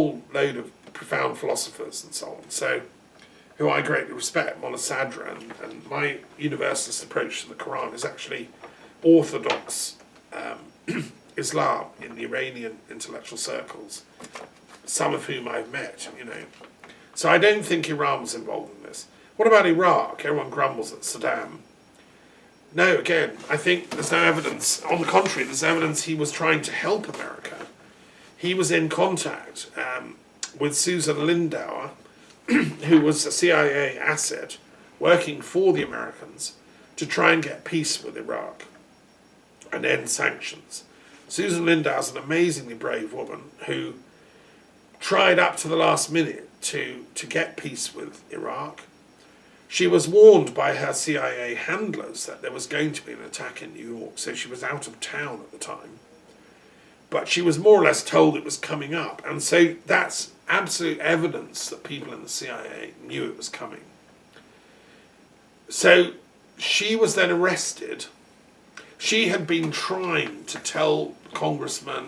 whole load of profound philosophers and so on, so who I greatly respect, Mullah Sadra, and my universalist approach to the Quran is actually orthodox Islam in the Iranian intellectual circles, some of whom I've met, So I don't think Iran was involved in this. What about Iraq? Everyone grumbles at Saddam. No, again, I think there's no evidence. On the contrary, there's evidence he was trying to help America. He was in contact with Susan Lindauer, who was a CIA asset working for the Americans to try and get peace with Iraq and end sanctions. Susan Lindauer is an amazingly brave woman who tried up to the last minute to get peace with Iraq. She was warned by her CIA handlers that there was going to be an attack in New York, so she was out of town at the time. But she was more or less told it was coming up, and so that's absolute evidence that people in the CIA knew it was coming. So she was then arrested. She had been trying to tell congressmen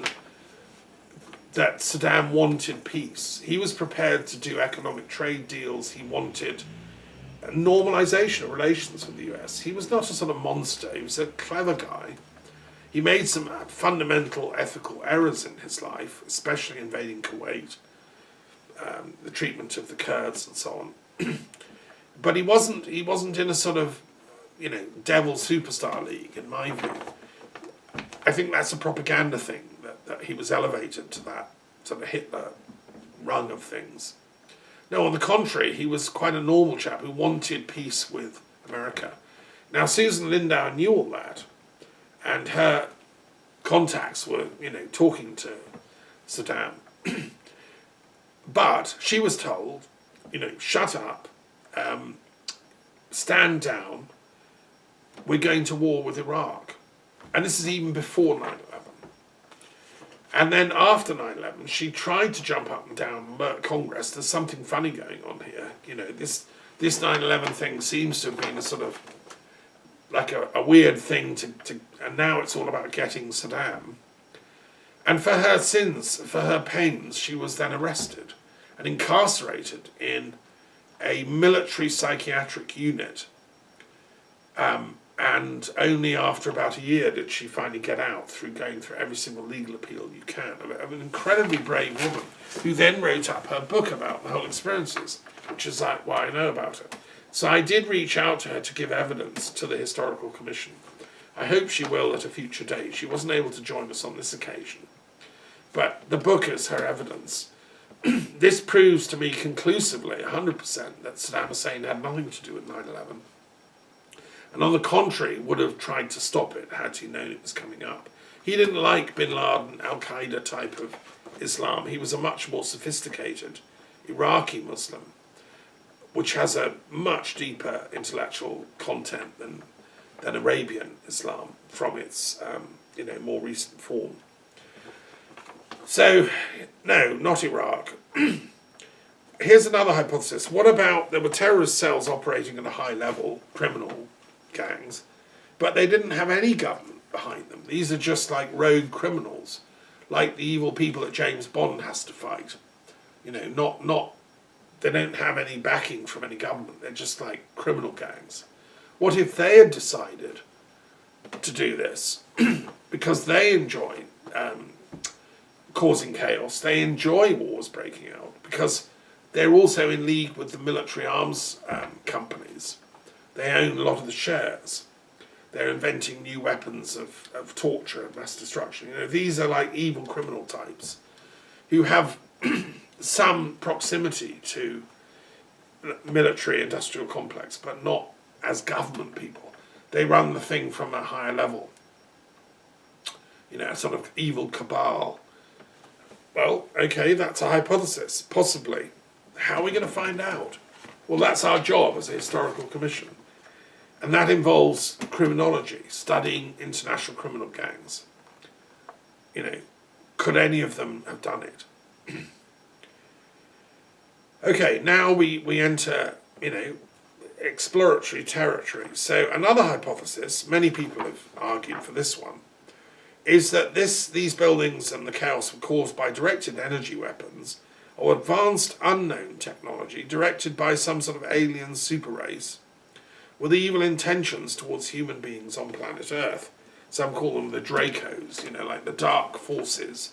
that Saddam wanted peace. He was prepared to do economic trade deals. He wanted normalization of relations with the US. He was not a sort of monster. He was a clever guy. He made some fundamental ethical errors in his life, especially invading Kuwait, the treatment of the Kurds and so on. But he wasn't in a sort of, devil superstar league, in my view. I think that's a propaganda thing, that he was elevated to that sort of Hitler rung of things. No, on the contrary, he was quite a normal chap who wanted peace with America. Now, Susan Lindauer knew all that, and her contacts were, talking to Saddam. But she was told, shut up, stand down, we're going to war with Iraq. And this is even before 9/11. And then after 9/11, she tried to jump up and down and alert Congress. There's something funny going on here. This 9/11 thing seems to have been a sort of like a weird thing and now it's all about getting Saddam. And for her sins, for her pains, she was then arrested and incarcerated in a military psychiatric unit. And only after about a year did she finally get out through going through every single legal appeal you can. Of an incredibly brave woman who then wrote up her book about the whole experiences, which is why I know about it. So I did reach out to her to give evidence to the Historical Commission. I hope she will at a future date. She wasn't able to join us on this occasion. But the book is her evidence. This proves to me conclusively, 100%, that Saddam Hussein had nothing to do with 9/11. And on the contrary, would have tried to stop it had he known it was coming up. He didn't like bin Laden, Al-Qaeda type of Islam. He was a much more sophisticated Iraqi Muslim, which has a much deeper intellectual content than Arabian Islam from its more recent form. So, no, not Iraq. Here's another hypothesis. What about there were terrorist cells operating at a high level, criminal gangs, but they didn't have any government behind them. These are just like rogue criminals, like the evil people that James Bond has to fight. They don't have any backing from any government. They're just like criminal gangs. What if they had decided to do this because they enjoy causing chaos, they enjoy wars breaking out, because they're also in league with the military arms companies. They own a lot of the shares. They're inventing new weapons of torture and mass destruction. These are like evil criminal types who have some proximity to military industrial complex, but not as government people. They run the thing from a higher level. A sort of evil cabal. Well, okay, that's a hypothesis, possibly. How are we going to find out? Well, that's our job as a historical commission. And that involves criminology, studying international criminal gangs. Could any of them have done it? Okay, now we enter, exploratory territory. So another hypothesis, many people have argued for this one, is that these buildings and the chaos were caused by directed energy weapons or advanced unknown technology directed by some sort of alien super race with evil intentions towards human beings on planet Earth. Some call them the Dracos, like the dark forces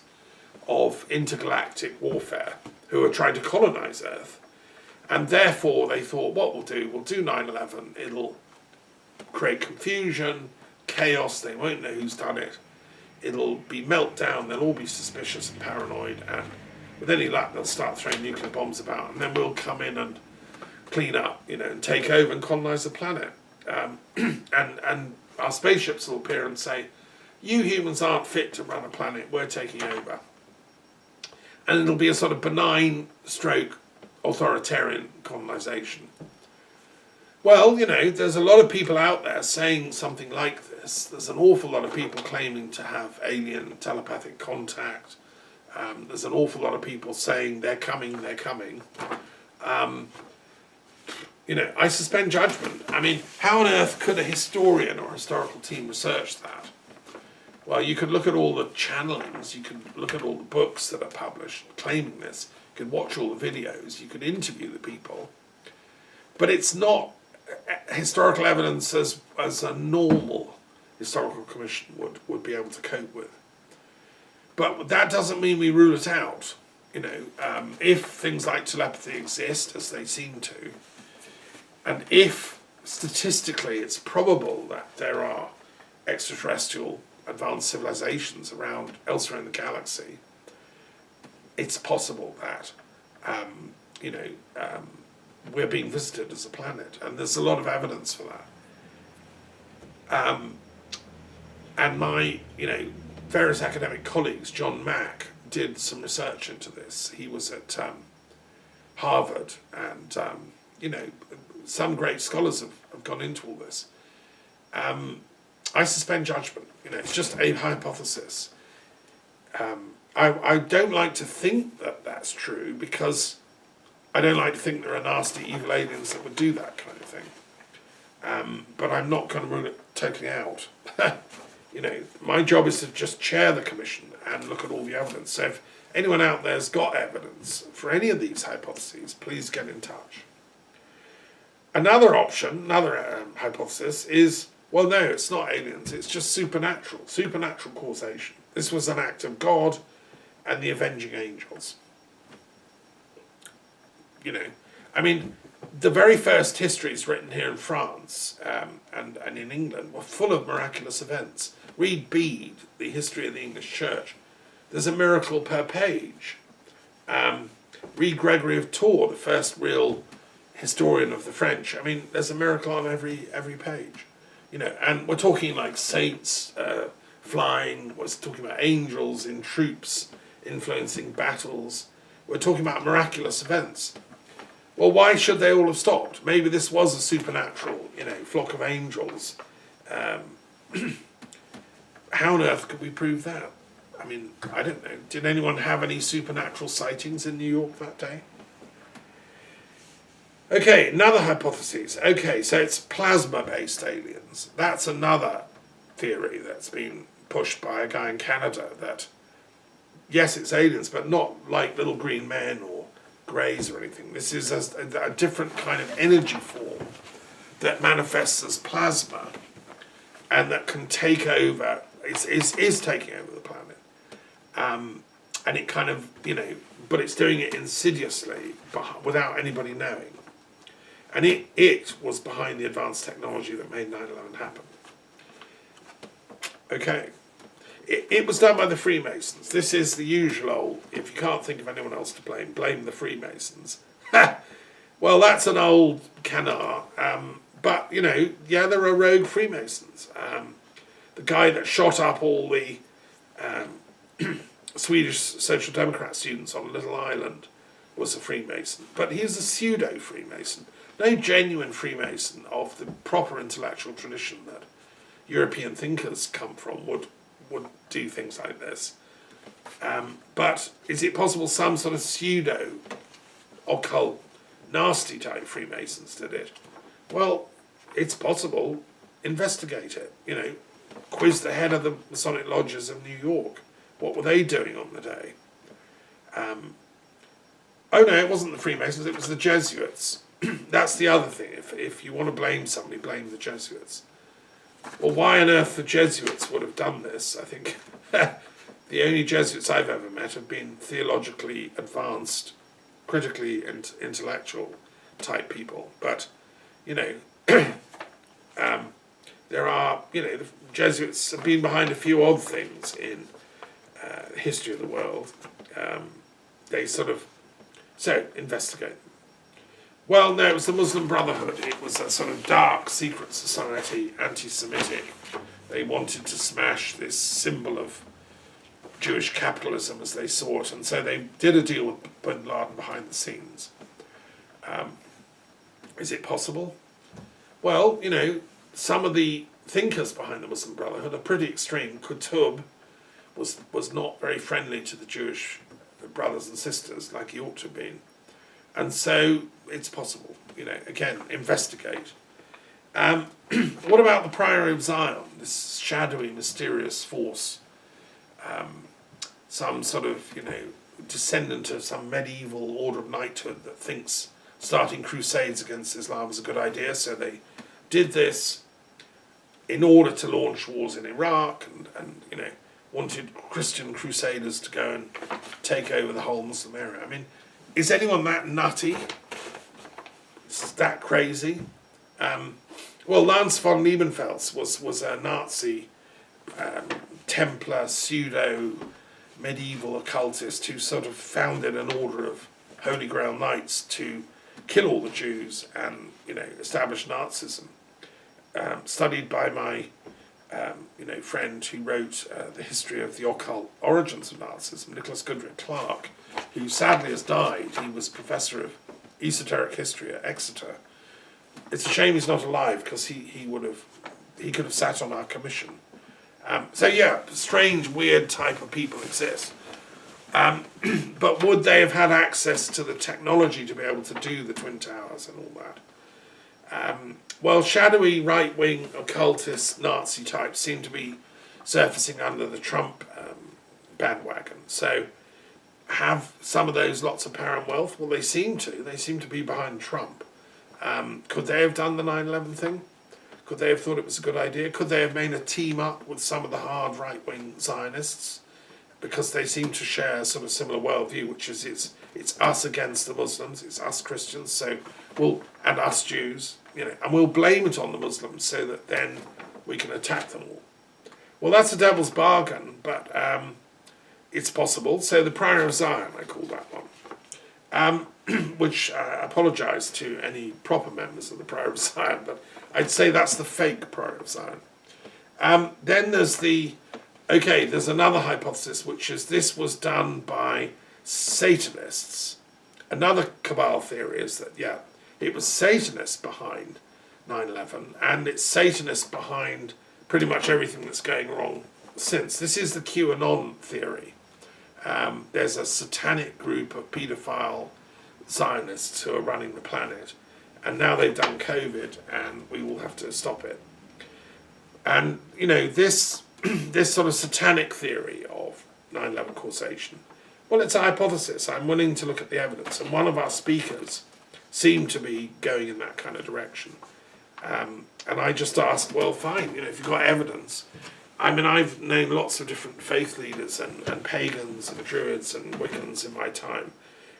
of intergalactic warfare who are trying to colonize Earth. And therefore they thought, what we'll do 9/11, it'll create confusion, chaos, they won't know who's done it, it'll be meltdown, they'll all be suspicious and paranoid, and with any luck they'll start throwing nuclear bombs about, and then we'll come in and clean up, and take over and colonize the planet. And our spaceships will appear and say, you humans aren't fit to run a planet, we're taking over. And it'll be a sort of benign stroke authoritarian colonization. Well, there's a lot of people out there saying something like this. There's an awful lot of people claiming to have alien telepathic contact. There's an awful lot of people saying they're coming, they're coming. I suspend judgment. I mean, how on earth could a historian or historical team research that? Well, you could look at all the channelings, you could look at all the books that are published claiming this, you could watch all the videos, you could interview the people, but it's not historical evidence as a normal historical commission would be able to cope with. But that doesn't mean we rule it out. If things like telepathy exist, as they seem to, and if statistically it's probable that there are extraterrestrial advanced civilizations around elsewhere in the galaxy, it's possible that we're being visited as a planet, and there's a lot of evidence for that. And my various academic colleagues, John Mack, did some research into this. He was at Harvard, and some great scholars have gone into all this. I suspend judgment. It's just a hypothesis. I don't like to think that that's true, because I don't like to think there are nasty, evil aliens that would do that kind of thing. But I'm not going to rule it totally out. My job is to just chair the commission and look at all the evidence. So if anyone out there's got evidence for any of these hypotheses, please get in touch. Another option, another hypothesis is, well, no, it's not aliens, it's just supernatural causation. This was an act of God and the avenging angels. The very first histories written here in France and in England were full of miraculous events. Read Bede, the history of the English Church. There's a miracle per page. Read Gregory of Tours, the first real historian of the French. There's a miracle on every page. And we're talking like saints flying, we're talking about angels in troops influencing battles. We're talking about miraculous events. Well, why should they all have stopped? Maybe this was a supernatural, flock of angels. How on earth could we prove that? I don't know. Did anyone have any supernatural sightings in New York that day? Okay, another hypothesis. Okay, so it's plasma-based aliens. That's another theory that's been pushed by a guy in Canada that, yes, it's aliens, but not like little green men or greys or anything. This is a different kind of energy form that manifests as plasma and that can take over, is taking over the planet. And it kind of, but it's doing it insidiously without anybody knowing. And it was behind the advanced technology that made 9/11 happen. Okay. It was done by the Freemasons. This is the usual old, if you can't think of anyone else to blame the Freemasons. Well, that's an old canard. But, there are rogue Freemasons. The guy that shot up all the Swedish Social Democrat students on a little island was a Freemason. But he's a pseudo-Freemason. No genuine Freemason of the proper intellectual tradition that European thinkers come from would do things like this. But is it possible some sort of pseudo occult nasty type Freemasons did it? Well, it's possible. Investigate it. Quiz the head of the Masonic lodges of New York. What were they doing on the day? Oh no, it wasn't the Freemasons, it was the Jesuits. That's the other thing. If you want to blame somebody, blame the Jesuits. Well, why on earth the Jesuits would have done this, I think the only Jesuits I've ever met have been theologically advanced, critically intellectual type people. But, you know, there are, you know, the Jesuits have been behind a few odd things in history of the world. They sort of, so, investigate. Well, no, it was the Muslim Brotherhood. It was a sort of dark, secret society, anti-Semitic. They wanted to smash this symbol of Jewish capitalism as they saw it, and so they did a deal with bin Laden behind the scenes. Is it possible? Well, you know, some of the thinkers behind the Muslim Brotherhood are pretty extreme. Qutb was not very friendly to the Jewish brothers and sisters like he ought to have been. And so it's possible, you know, again, investigate. What about the Priory of Zion, this shadowy, mysterious force? Some sort of, you know, descendant of some medieval order of knighthood that thinks starting crusades against Islam is a good idea, so they did this in order to launch wars in Iraq and you know, wanted Christian crusaders to go and take over the whole Muslim area. I mean, is anyone that nutty? Is that crazy? Well, Lance von Liebenfels was a Nazi Templar pseudo medieval occultist who sort of founded an order of Holy Grail Knights to kill all the Jews and, you know, establish Nazism. Studied by my you know, friend who wrote the history of the occult origins of Nazism, Nicholas Goodrich Clark, who sadly has died. He was professor of esoteric history at Exeter. It's a shame he's not alive, because he could have sat on our commission. So yeah, strange, weird type of people exist. But would they have had access to the technology to be able to do the Twin Towers and all that? Well, shadowy right-wing occultist Nazi types seem to be surfacing under the Trump bandwagon. So have some of those lots of power and wealth? Well, they seem to. They seem to be behind Trump. Could they have done the 9/11 thing? Could they have thought it was a good idea? Could they have made a team up with some of the hard right-wing Zionists? Because they seem to share a sort of similar worldview, which is it's us against the Muslims, it's us Christians, so and us Jews, you know, and we'll blame it on the Muslims so that then we can attack them all. Well, that's a devil's bargain, but it's possible. So the Priory of Zion, I call that one, which I apologise to any proper members of the Priory of Zion, but I'd say that's the fake Priory of Zion. Then there's another hypothesis, which is this was done by Satanists. Another cabal theory is that, yeah, it was Satanists behind 9/11, and it's Satanists behind pretty much everything that's going wrong since. This is the QAnon theory. There's a satanic group of paedophile Zionists who are running the planet, and now they've done COVID, and we will have to stop it. And, you know, this sort of satanic theory of 9/11 causation, well, it's a hypothesis. I'm willing to look at the evidence, and one of our speakers seemed to be going in that kind of direction. And I just asked, well, fine, you know, if you've got evidence. I mean, I've known lots of different faith leaders and pagans and Druids and Wiccans in my time,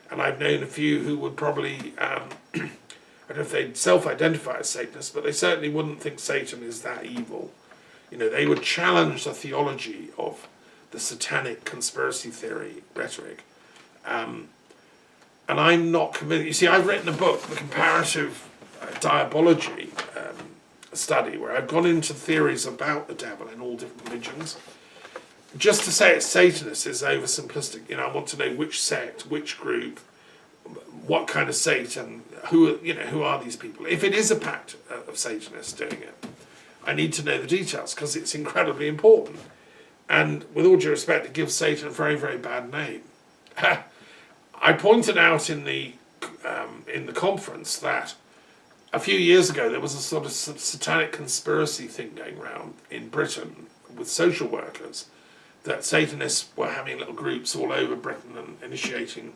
and I've known a few who would probably, I don't know if they'd self-identify as Satanists, but they certainly wouldn't think Satan is that evil. You know, they would challenge the theology of the satanic conspiracy theory rhetoric. And I'm not convinced. You see, I've written a book, The Comparative Diabology Study, where I've gone into theories about the devil in all different religions. Just to say it's Satanist is oversimplistic. You know, I want to know which sect, which group, what kind of Satan, who are these people? If it is a pact of Satanists doing it, I need to know the details, because it's incredibly important. And with all due respect, it gives Satan a very, very bad name. I pointed out in the conference that a few years ago there was a sort of satanic conspiracy thing going around in Britain with social workers, that Satanists were having little groups all over Britain and initiating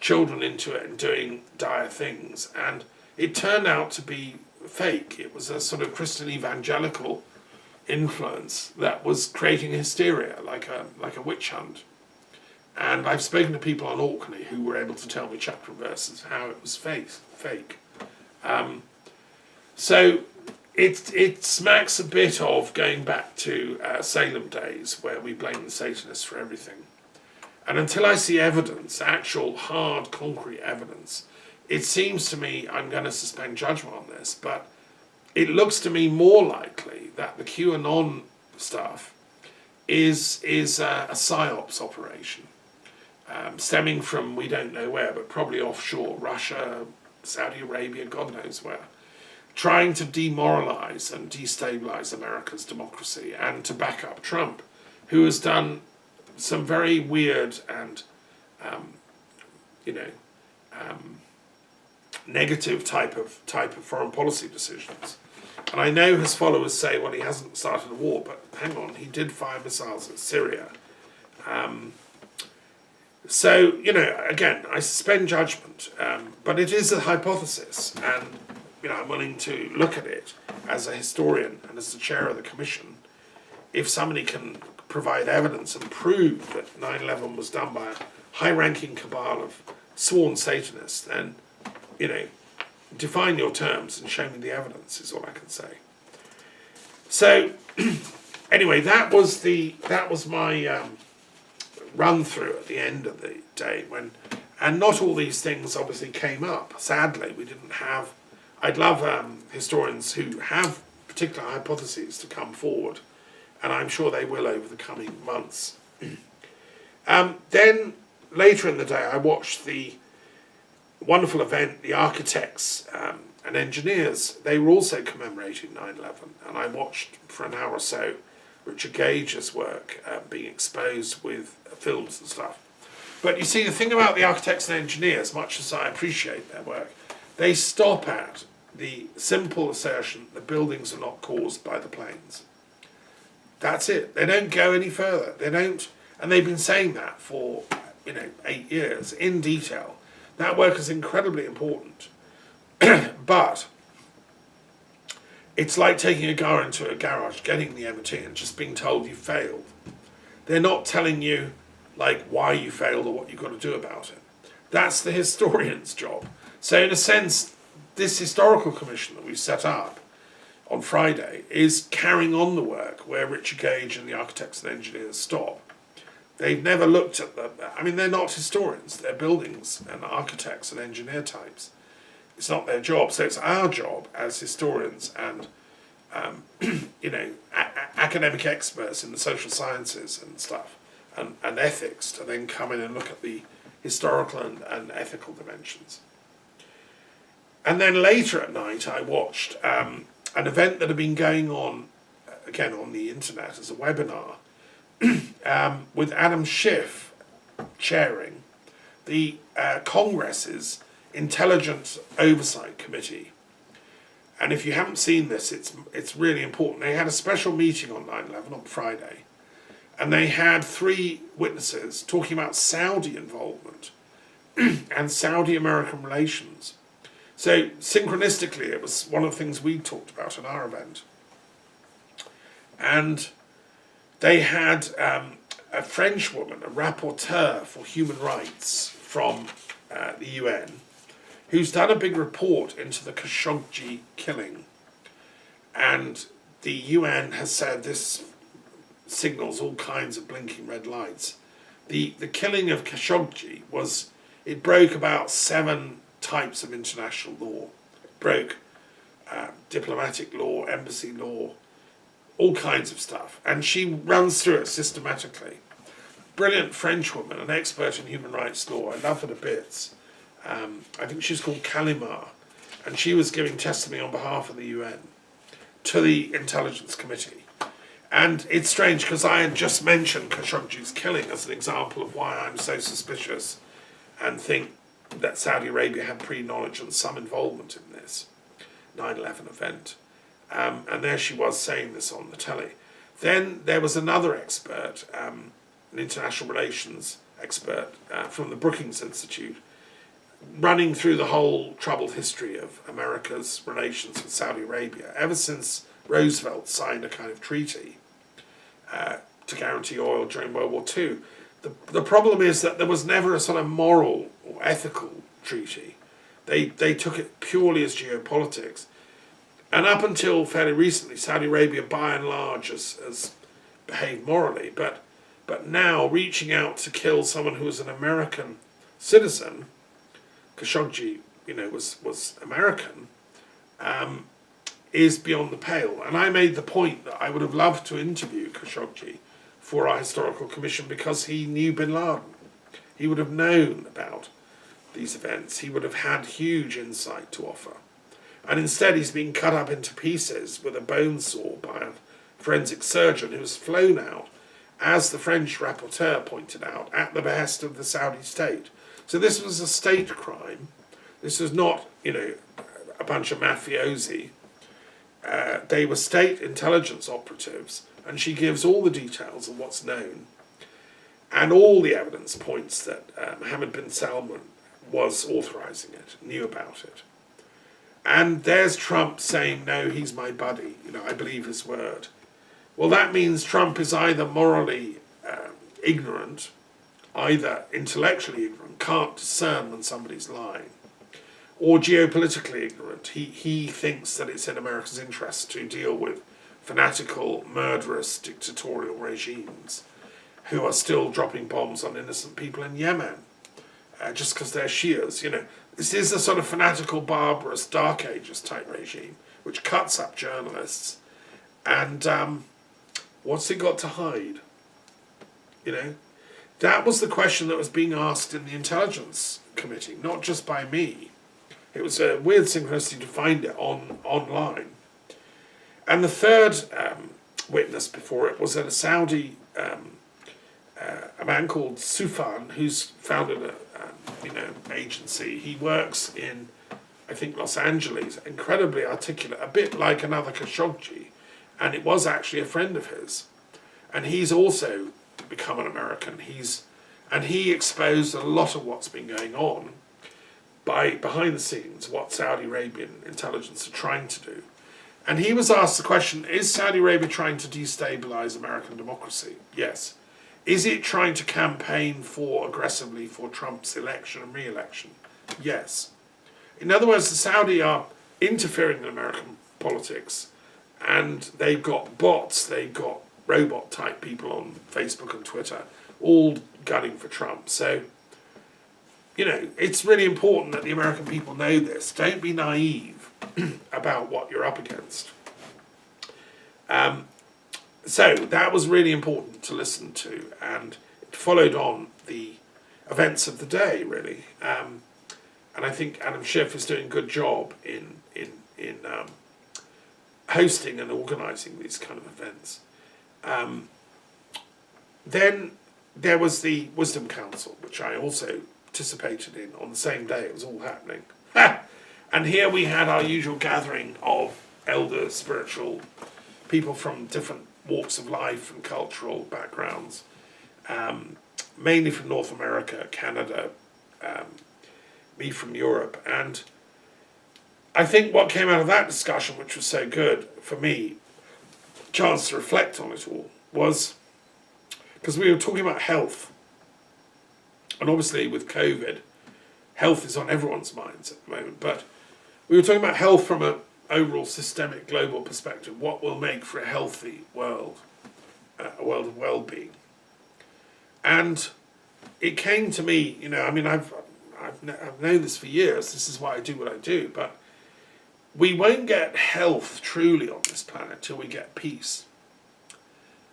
children into it and doing dire things. And it turned out to be fake. It was a sort of Christian evangelical influence that was creating hysteria, like a witch hunt. And I've spoken to people on Orkney who were able to tell me chapter and verses how it was fake. So it smacks a bit of going back to Salem days, where we blame the Satanists for everything. And until I see evidence, actual hard, concrete evidence, it seems to me I'm going to suspend judgment on this, but it looks to me more likely that the QAnon stuff is a PSYOPs operation, stemming from we don't know where, but probably offshore, Russia, Saudi Arabia, God knows where, trying to demoralize and destabilize America's democracy and to back up Trump, who has done some very weird and, negative type of foreign policy decisions. And I know his followers say, well, he hasn't started a war, but hang on, he did fire missiles at Syria. So, again, I suspend judgment, but it is a hypothesis, and, I'm willing to look at it as a historian and as the chair of the commission. If somebody can provide evidence and prove that 9/11 was done by a high-ranking cabal of sworn Satanists, then, define your terms and show me the evidence is all I can say. So, anyway, that was my run through at the end of the day and not all these things obviously came up. Sadly, we didn't have. I'd love historians who have particular hypotheses to come forward, and I'm sure they will over the coming months. Then later in the day, I watched the wonderful event, the architects and engineers. They were also commemorating 9/11, and I watched for an hour or so Richard Gage's work being exposed with films and stuff. But you see, the thing about the architects and engineers, much as I appreciate their work, they stop at the simple assertion that buildings are not caused by the planes. That's it. They don't go any further. They don't, and they've been saying that for 8 years in detail. That work is incredibly important, but it's like taking a car into a garage, getting the MOT, and just being told you failed. They're not telling you why you failed or what you've got to do about it. That's the historian's job. So in a sense, this historical commission that we've set up on Friday is carrying on the work where Richard Gage and the architects and engineers stop. They've never looked at they're not historians, they're buildings and architects and engineer types. It's not their job, so it's our job as historians and academic experts in the social sciences and stuff and ethics to then come in and look at the historical and ethical dimensions. And then later at night I watched an event that had been going on, again on the internet as a webinar, with Adam Schiff chairing the Congress's Intelligence Oversight Committee. And if you haven't seen this, it's really important. They had a special meeting on 9/11 on Friday, and they had 3 witnesses talking about Saudi involvement and Saudi-American relations. So synchronistically, it was one of the things we talked about at our event. And they had a French woman, a rapporteur for human rights from the UN, who's done a big report into the Khashoggi killing. And the UN has said this signals all kinds of blinking red lights. The killing of Khashoggi it broke about 7 types of international law. It broke diplomatic law, embassy law, all kinds of stuff. And she runs through it systematically. Brilliant French woman, an expert in human rights law. I love her to bits. I think she's called Kalimar. And she was giving testimony on behalf of the UN to the Intelligence Committee. And it's strange because I had just mentioned Khashoggi's killing as an example of why I'm so suspicious and think that Saudi Arabia had pre-knowledge and some involvement in this 9/11 event. And there she was saying this on the telly. Then there was another expert, an international relations expert from the Brookings Institute, running through the whole troubled history of America's relations with Saudi Arabia, ever since Roosevelt signed a kind of treaty to guarantee oil during World War II. The problem is that there was never a sort of moral or ethical treaty. They took it purely as geopolitics. And up until fairly recently, Saudi Arabia, by and large, has behaved morally. But now, reaching out to kill someone who was an American citizen, Khashoggi, was American, is beyond the pale. And I made the point that I would have loved to interview Khashoggi for our historical commission because he knew bin Laden. He would have known about these events. He would have had huge insight to offer. And instead he's been cut up into pieces with a bone saw by a forensic surgeon who was flown out, as the French rapporteur pointed out, at the behest of the Saudi state. So this was a state crime. This was not, a bunch of mafiosi. They were state intelligence operatives, and she gives all the details of what's known. And all the evidence points that Mohammed bin Salman was authorising it, knew about it. And there's Trump saying, no, he's my buddy, I believe his word. Well, that means Trump is either morally ignorant, either intellectually ignorant, can't discern when somebody's lying, or geopolitically ignorant. He thinks that it's in America's interest to deal with fanatical, murderous, dictatorial regimes who are still dropping bombs on innocent people in Yemen, just because they're Shias. This is a sort of fanatical, barbarous, Dark Ages type regime, which cuts up journalists. And what's it got to hide? That was the question that was being asked in the Intelligence Committee, not just by me. It was a weird synchronicity to find it online. And the third witness before it was a Saudi, a man called Sufan, who's founded a agency. He works in, I think, Los Angeles, incredibly articulate, a bit like another Khashoggi, and it was actually a friend of his. And he's also become an American. He exposed a lot of what's been going on behind the scenes, what Saudi Arabian intelligence are trying to do. And he was asked the question, is Saudi Arabia trying to destabilize American democracy? Yes. Is it trying to campaign aggressively for Trump's election and re-election? Yes. In other words, the Saudi are interfering in American politics, and they've got bots, they've got robot-type people on Facebook and Twitter, all gunning for Trump. So, it's really important that the American people know this. Don't be naive about what you're up against. So that was really important to listen to, and it followed on the events of the day, really. And I think Adam Schiff is doing a good job in hosting and organising these kind of events. Then there was the Wisdom Council, which I also participated in on the same day it was all happening. And here we had our usual gathering of elders, spiritual people from different walks of life and cultural backgrounds, mainly from North America, Canada, me from Europe. And I think what came out of that discussion, which was so good for me, chance to reflect on it all, was because we were talking about health. And obviously with COVID, health is on everyone's minds at the moment, but we were talking about health from an overall systemic global perspective. What will make for a healthy world, a world of well-being? And it came to me, I've known this for years. This is why I do what I do. But we won't get health truly on this planet till we get peace,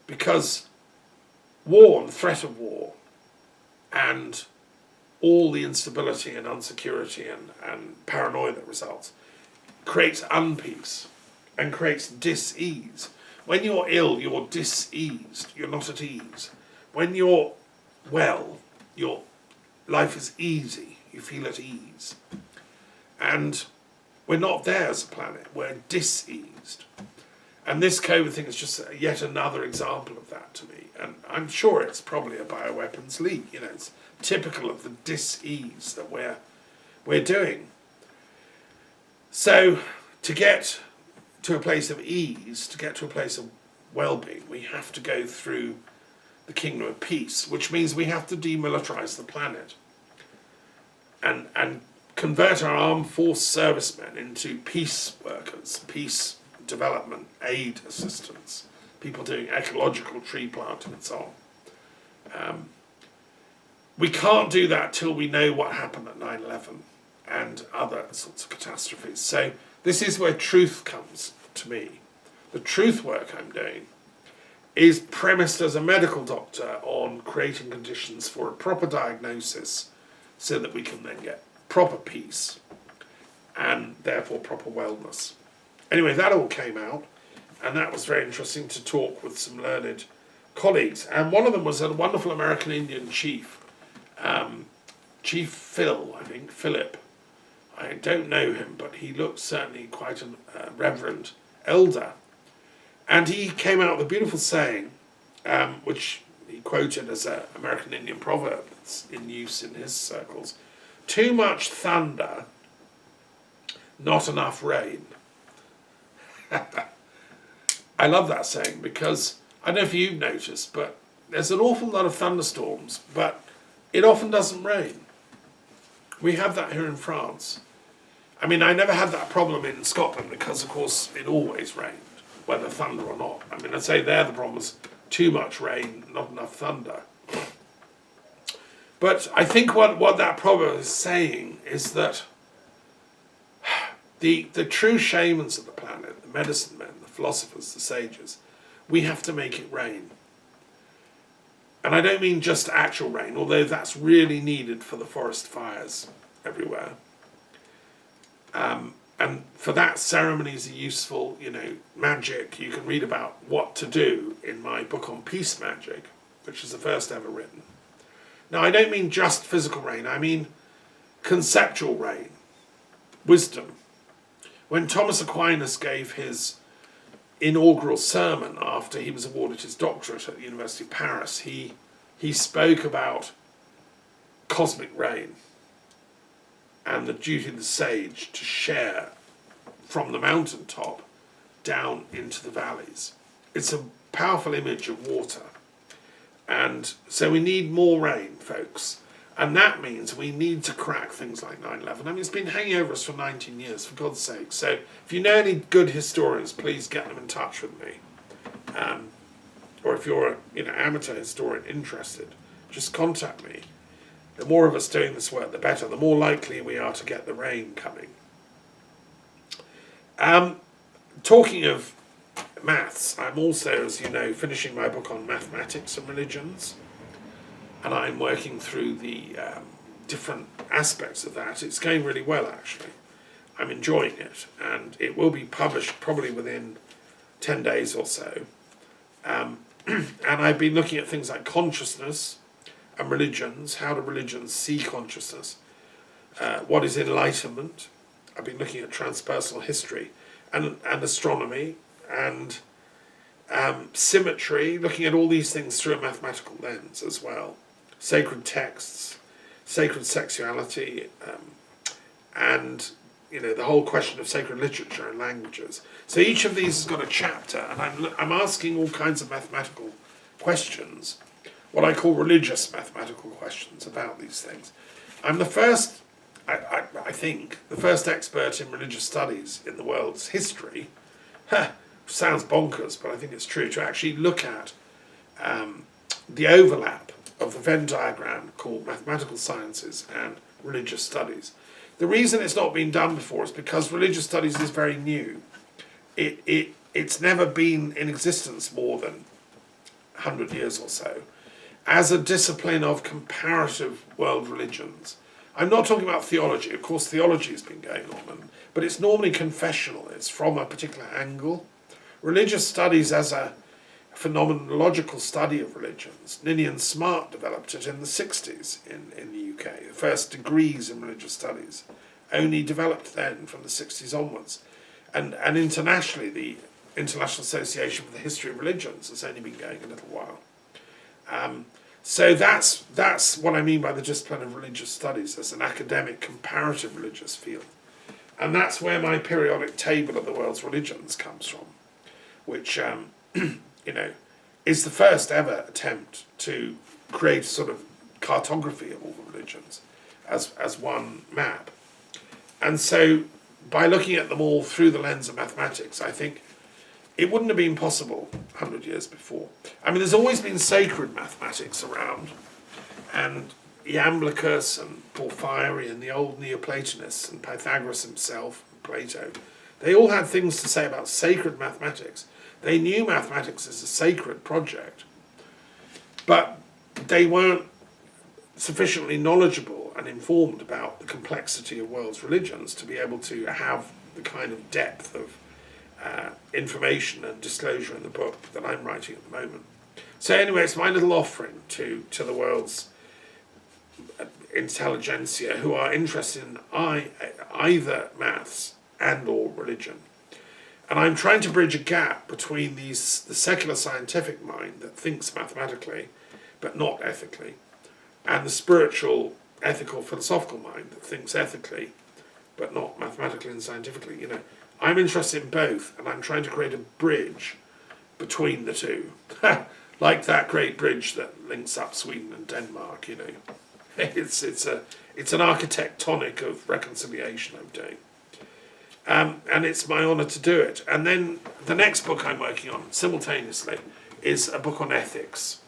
because war and the threat of war and all the instability and insecurity and paranoia that results creates unpeace and creates dis-ease. When you're ill, you're dis-eased. You're not at ease. When you're well, your life is easy. You feel at ease. And we're not there as a planet. We're dis-eased. And this COVID thing is just yet another example of that to me. And I'm sure it's probably a bioweapons leak. It's typical of the dis-ease that we're we're doing. So to get to a place of ease, to get to a place of well-being, we have to go through the kingdom of peace, which means we have to demilitarize the planet and convert our armed force servicemen into peace workers, peace development, aid assistants, people doing ecological tree planting and so on. We can't do that till we know what happened at 9/11 and other sorts of catastrophes. So this is where truth comes to me. The truth work I'm doing is premised as a medical doctor on creating conditions for a proper diagnosis so that we can then get proper peace and therefore proper wellness. Anyway, that all came out, and that was very interesting to talk with some learned colleagues. And one of them was a wonderful American Indian chief, Chief Phil, I think, Philip. I don't know him, but he looked certainly quite a reverend elder. And he came out with a beautiful saying, which he quoted as an American Indian proverb that's in use in his circles. Too much thunder, not enough rain. I love that saying because, I don't know if you've noticed, but there's an awful lot of thunderstorms, but it often doesn't rain. We have that here in France. I mean, I never had that problem in Scotland because, of course, it always rained, whether thunder or not. I mean, I'd say there the problem was too much rain, not enough thunder. But I think what that proverb is saying is that the true shamans of the planet, the medicine men, the philosophers, the sages, we have to make it rain. And I don't mean just actual rain, although that's really needed for the forest fires everywhere. And for that, ceremonies are useful, magic. You can read about what to do in my book on peace magic, which is the first ever written. Now, I don't mean just physical rain, I mean conceptual rain, wisdom. When Thomas Aquinas gave his inaugural sermon after he was awarded his doctorate at the University of Paris, he spoke about cosmic rain and the duty of the sage to share from the mountaintop down into the valleys. It's a powerful image of water. And so we need more rain, folks. And that means we need to crack things like 9/11. I mean, it's been hanging over us for 19 years, for God's sake. So if you know any good historians, please get them in touch with me. Or if you're an amateur historian interested, just contact me. The more of us doing this work, the better. The more likely we are to get the rain coming. Talking of maths, I'm also, as you know, finishing my book on mathematics and religions. And I'm working through the different aspects of that. It's going really well, actually. I'm enjoying it. And it will be published probably within 10 days or so. And I've been looking at things like consciousness and religions. How do religions see consciousness? What is enlightenment? I've been looking at transpersonal history and astronomy and symmetry, looking at all these things through a mathematical lens as well. Sacred texts, sacred sexuality, and the whole question of sacred literature and languages. So each of these has got a chapter, and I'm asking all kinds of mathematical questions, what I call religious mathematical questions about these things. I'm the first, I think, the first expert in religious studies in the world's history. Sounds bonkers, but I think it's true, to actually look at the overlap of the Venn diagram called mathematical sciences and religious studies. The reason it's not been done before is because religious studies is very new. It's never been in existence more than 100 years or so as a discipline of comparative world religions. I'm not talking about theology. Of course, theology has been going on, but it's normally confessional. It's from a particular angle. Religious studies as a phenomenological study of religions. Ninian Smart developed it in the 60s in the UK. The first degrees in religious studies only developed then from the 60s onwards. And internationally, the International Association for the History of Religions has only been going a little while. So that's what I mean by the discipline of religious studies as an academic comparative religious field. And that's where my periodic table of the world's religions comes from, which, is the first ever attempt to create a sort of cartography of all the religions as one map. And so by looking at them all through the lens of mathematics, I think it wouldn't have been possible 100 years before. I mean, there's always been sacred mathematics around, and Iamblichus and Porphyry and the old Neoplatonists and Pythagoras himself, and Plato, they all had things to say about sacred mathematics. They knew mathematics as a sacred project, but they weren't sufficiently knowledgeable and informed about the complexity of world's religions to be able to have the kind of depth of information and disclosure in the book that I'm writing at the moment. So anyway, it's my little offering to the world's intelligentsia who are interested in either maths and or religion. And I'm trying to bridge a gap between the secular scientific mind that thinks mathematically but not ethically, and the spiritual, ethical, philosophical mind that thinks ethically but not mathematically and scientifically. I'm interested in both, and I'm trying to create a bridge between the two. Like that great bridge that links up Sweden and Denmark, It's an architectonic of reconciliation I'm doing. And it's my honour to do it. And then the next book I'm working on, simultaneously, is a book on ethics.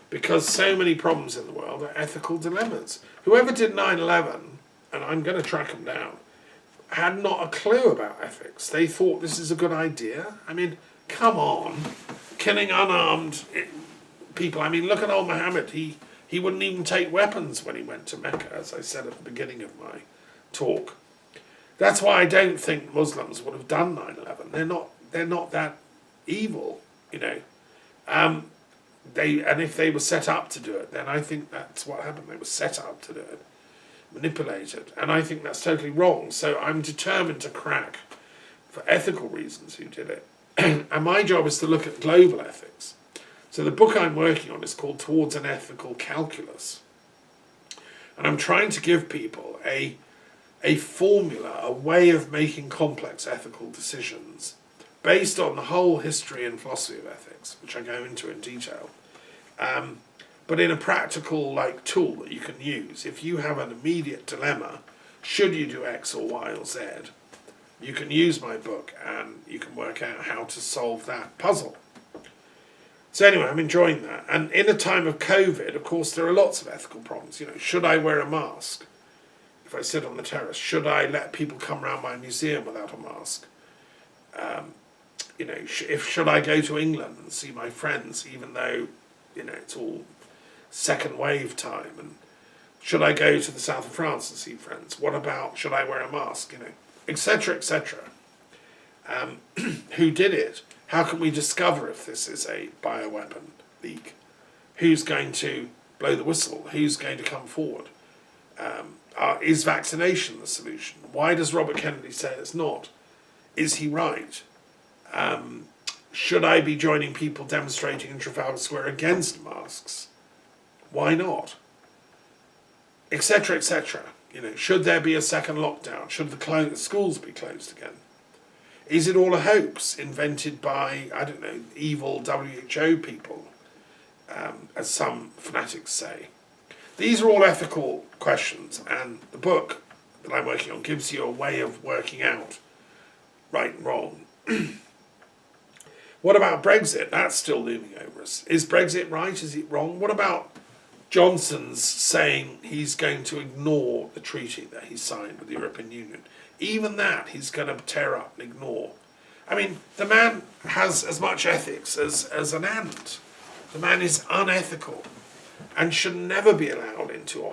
Because so many problems in the world are ethical dilemmas. Whoever did 9/11, and I'm going to track them down, had not a clue about ethics. They thought this is a good idea. I mean, come on. Killing unarmed people. I mean, look at old Muhammad. He wouldn't even take weapons when he went to Mecca, as I said at the beginning of my talk. That's why I don't think Muslims would have done 9/11. They're not that evil, And if they were set up to do it, then I think that's what happened. They were set up to do it, manipulated, and I think that's totally wrong. So I'm determined to crack, for ethical reasons, who did it. And my job is to look at global ethics. So the book I'm working on is called Towards an Ethical Calculus. And I'm trying to give people a formula, a way of making complex ethical decisions based on the whole history and philosophy of ethics, which I go into in detail, but in a practical tool that you can use. If you have an immediate dilemma, should you do X or Y or Z, you can use my book and you can work out how to solve that puzzle. So anyway, I'm enjoying that. And in a time of COVID, of course, there are lots of ethical problems. Should I wear a mask if I sit on the terrace? Should I let people come around my museum without a mask? Should I go to England and see my friends, even though, it's all second wave time? And should I go to the south of France and see friends? What about, should I wear a mask? Etc., etc. Who did it? How can we discover if this is a bioweapon leak? Who's going to blow the whistle? Who's going to come forward? Is vaccination the solution? Why does Robert Kennedy say it's not? Is he right? Should I be joining people demonstrating in Trafalgar Square against masks? Why not? Etc., etc. Should there be a second lockdown? Should the schools be closed again? Is it all a hoax invented by, evil WHO people, as some fanatics say? These are all ethical questions, and the book that I'm working on gives you a way of working out right and wrong. What about Brexit? That's still looming over us. Is Brexit right? Is it wrong? What about Johnson's saying he's going to ignore the treaty that he signed with the European Union? Even that he's going to tear up and ignore. I mean, the man has as much ethics as an ant. The man is unethical and should never be allowed into